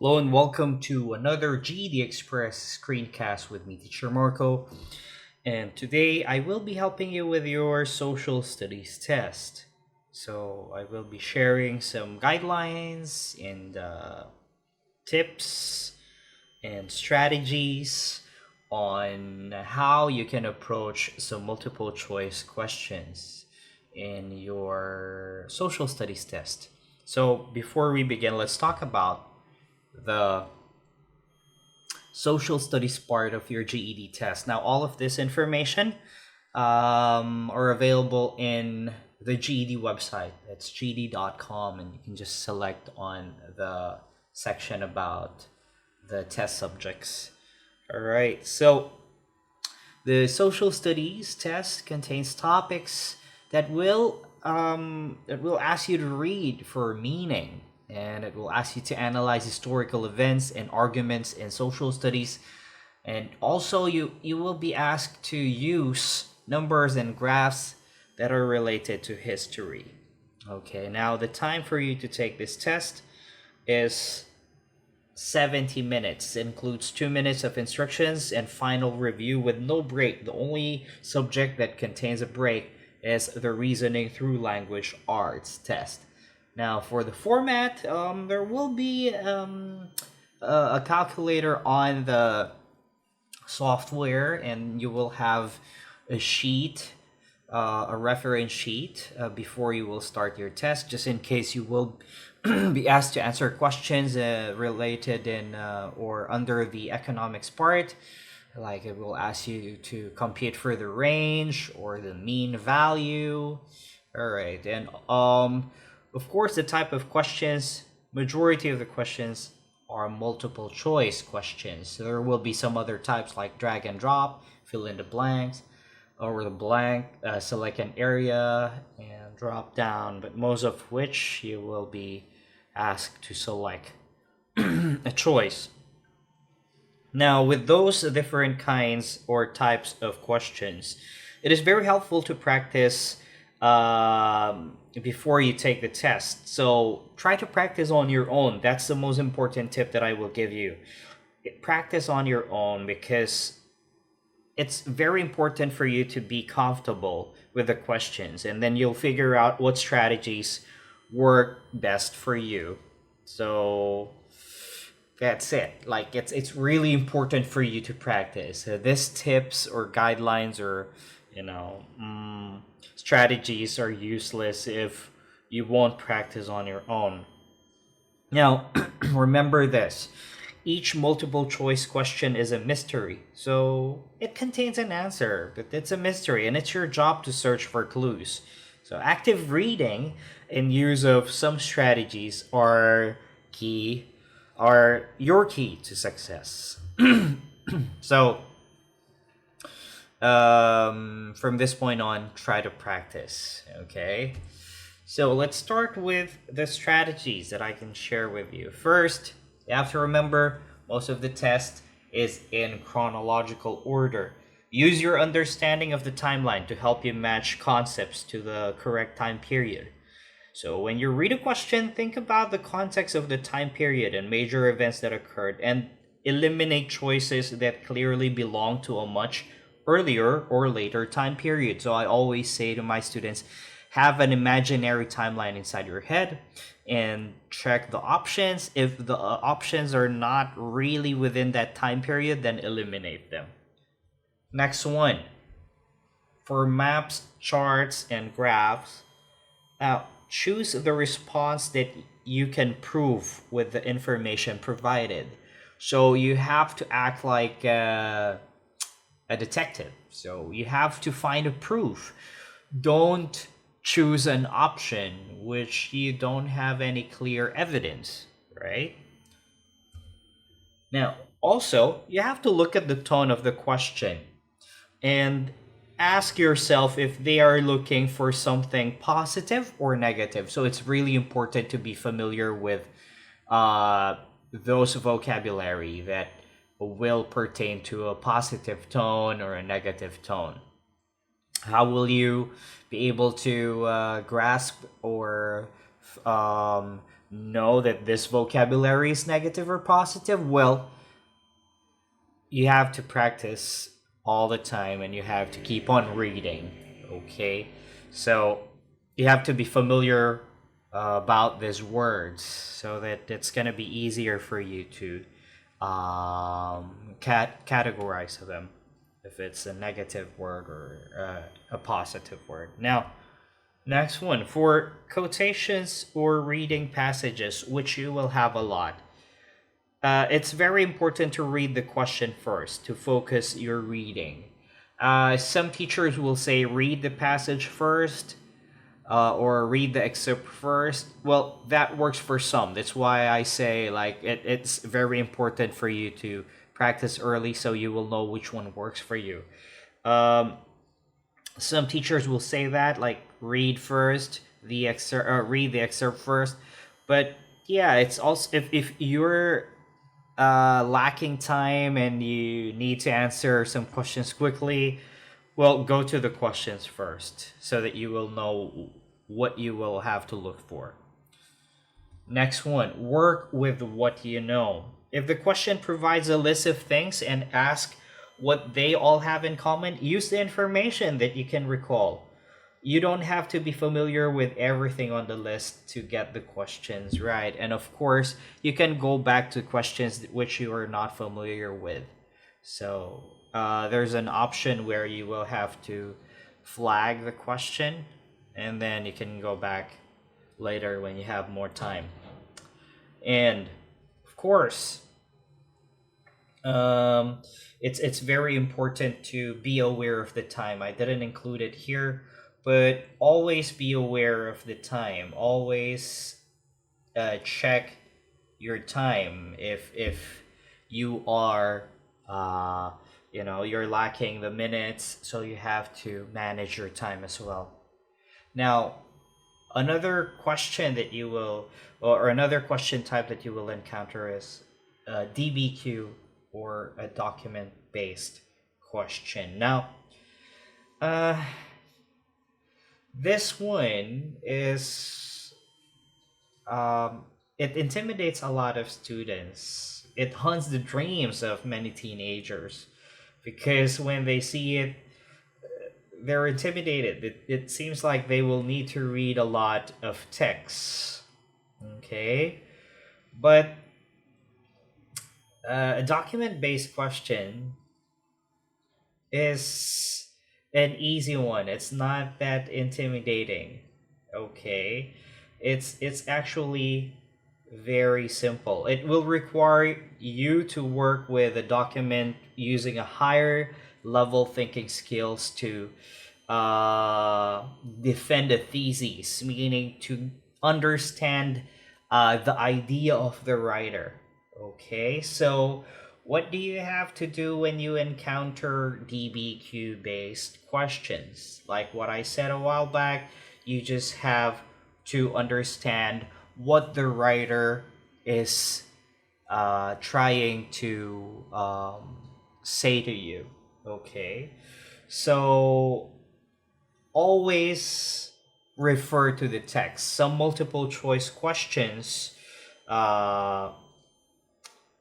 Hello and welcome to another GED Express screencast with me, Teacher Marco. And today I will be helping you with your social studies test. So I will be sharing some guidelines and tips and strategies on how you can approach some multiple choice questions in your social studies test. So before we begin, let's talk about the social studies part of your GED test. Now, all of this information are available in the GED website. It's ged.com, and you can just select on the section about the test subjects. All right, so the social studies test contains topics that will ask you to read for meaning, and it will ask you to analyze historical events and arguments in social studies, and also you will be asked to use numbers and graphs that are related to history. Okay, now the time for you to take this test is 70 minutes. It includes 2 minutes of instructions and final review with no break. The only subject that contains a break is the reasoning through language arts test. Now, for the format, there will be a calculator on the software, and you will have a sheet, a reference sheet, before you will start your test, just in case you will be asked to answer questions related in or under the economics part. Like it will ask you to compute for the range or the mean value. All right, and of course, the type of questions, majority of the questions are multiple choice questions. So there will be some other types like drag and drop, fill in the blanks, or the blank, select an area and drop down, but most of which you will be asked to select a choice. Now, with those different kinds or types of questions, it is very helpful to practice before you take the test. So try to practice on your own. That's the most important tip that I will give you. Practice on your own, because it's very important for you to be comfortable with the questions, and then you'll figure out what strategies work best for you. So that's it. Like it's really important for you to practice. These tips or guidelines or strategies are useless if you won't practice on your own. Now, remember this. Each multiple choice question is a mystery. So it contains an answer, but it's a mystery, and it's your job to search for clues. So active reading and use of some strategies key are your key to success. So from this point on, try to practice. Okay. So let's start with the strategies that I can share with you. First, you have to remember most of the test is in chronological order. Use your understanding of the timeline to help you match concepts to the correct time period. So when you read a question, think about the context of the time period and major events that occurred, and eliminate choices that clearly belong to a much earlier or later time period. So I always say to my students, have an imaginary timeline inside your head and check the options. If the options are not really within that time period, then eliminate them. Next one, for maps, charts, and graphs, choose the response that you can prove with the information provided. So you have to act like a detective. So you have to find a proof. Don't choose an option which you don't have any clear evidence, right? Now, also, you have to look at the tone of the question and ask yourself if they are looking for something positive or negative. So it's really important to be familiar with those vocabulary that will pertain to a positive tone or a negative tone. How will you be able to grasp or um, know that this vocabulary is negative or positive? Well, you have to practice all the time and you have to keep on reading. Okay, so you have to be familiar about these words so that it's going to be easier for you to categorize them if it's a negative word or a positive word. Now, next one, for quotations or reading passages, which you will have a lot. It's very important to read the question first to focus your reading. Some teachers will say read the passage first or read the excerpt first. Well, that works for some. That's why I say like it's very important for you to practice early so you will know which one works for you. Um, some teachers will say that like read first the excerpt, read the excerpt first, but yeah, it's also if you're lacking time and you need to answer some questions quickly, well, go to the questions first so that you will know what you will have to look for. Next one, work with what you know. If the question provides a list of things and ask what they all have in common, use the information that you can recall. You don't have to be familiar with everything on the list to get the questions right. And of course, you can go back to questions which you are not familiar with. So there's an option where you will have to flag the question and then you can go back later when you have more time. And of course, it's very important to be aware of the time. I didn't include it here, but always be aware of the time. Always check your time if you are you're lacking the minutes, so you have to manage your time as well. Now, another question that you will or another question type that you will encounter is DBQ, or a document based question. Now, this one is it intimidates a lot of students. It haunts the dreams of many teenagers because when they see it, they're intimidated. It seems like they will need to read a lot of text. Okay, but a document based question is an easy one. It's not that intimidating. Okay, it's actually very simple. It will require you to work with a document using a higher level thinking skills to defend a thesis, meaning to understand the idea of the writer. Okay, so what do you have to do when you encounter DBQ based questions? Like what I said a while back, you just have to understand what the writer is trying to say to you. Okay, so always refer to the text. Some multiple choice questions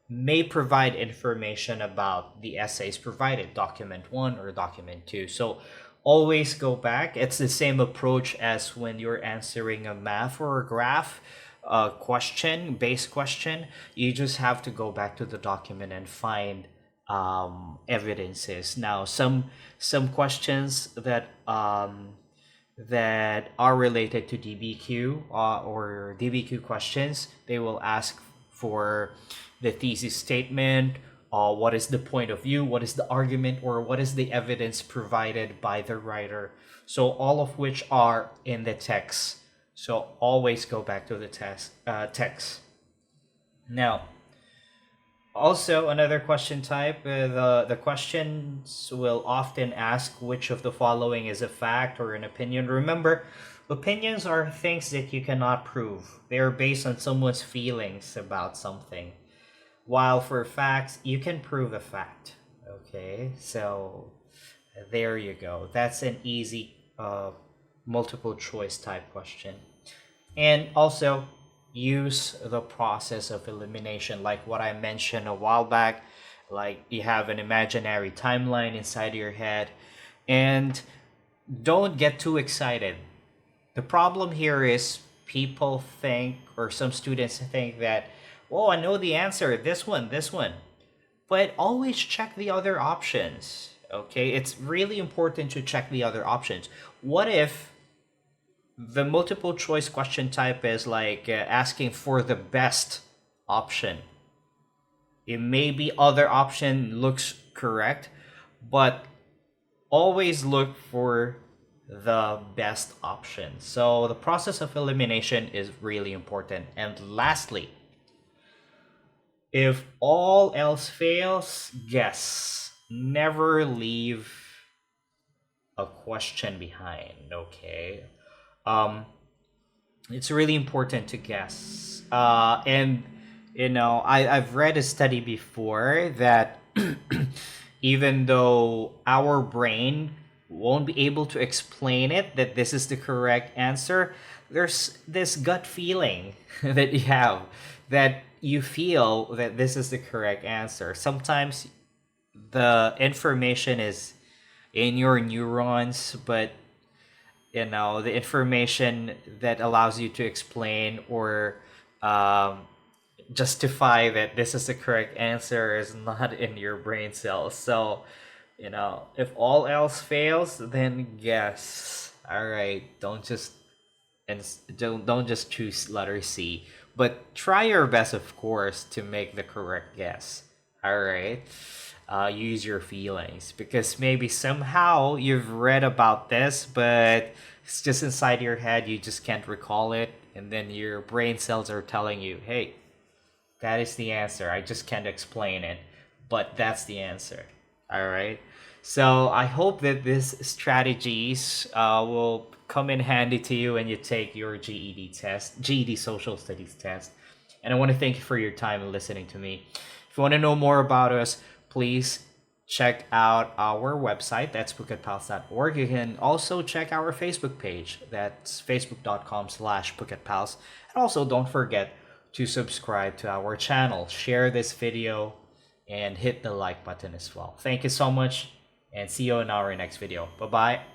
may provide information about the essays provided, document 1 or document 2. So always go back. It's the same approach as when you're answering a math or a graph base question. You just have to go back to the document and find evidences. Now, some questions that that are related to DBQ or DBQ questions, they will ask for the thesis statement, what is the point of view, what is the argument, or what is the evidence provided by the writer. So all of which are in the text. So always go back to the text. Now, also another question type, the questions will often ask which of the following is a fact or an opinion. Remember, opinions are things that you cannot prove. They are based on someone's feelings about something. While for facts, you can prove a fact. Okay, so there you go. That's an easy multiple choice type question. And also, use the process of elimination, like what I mentioned a while back. Like you have an imaginary timeline inside your head, and don't get too excited. The problem here is people think, or some students think that, oh, I know the answer, this one. But always check the other options. Okay, it's really important to check the other options. What if the multiple choice question type is like asking for the best option? It may be other option looks correct, but always look for the best option. So the process of elimination is really important. And lastly, if all else fails, guess. Never leave a question behind, okay? Um, it's really important to guess. And, I've read a study before that even though our brain won't be able to explain it, that this is the correct answer, there's this gut feeling that you have, that you feel that this is the correct answer. Sometimes the information is in your neurons, but the information that allows you to explain or um, justify that this is the correct answer is not in your brain cells. So, if all else fails, then guess. All right, don't just choose letter C, but try your best, of course, to make the correct guess. All right. Use your feelings, because maybe somehow you've read about this, but it's just inside your head. You just can't recall it, and then your brain cells are telling you, "Hey, that is the answer. I just can't explain it, but that's the answer." All right. So I hope that these strategies will come in handy to you when you take your GED Social Studies test. And I want to thank you for your time and listening to me. If you want to know more about us, please check out our website. That's PhuketPals.org. You can also check our Facebook page. That's facebook.com/PhuketPals. And also don't forget to subscribe to our channel. Share this video and hit the like button as well. Thank you so much, and see you in our next video. Bye-bye.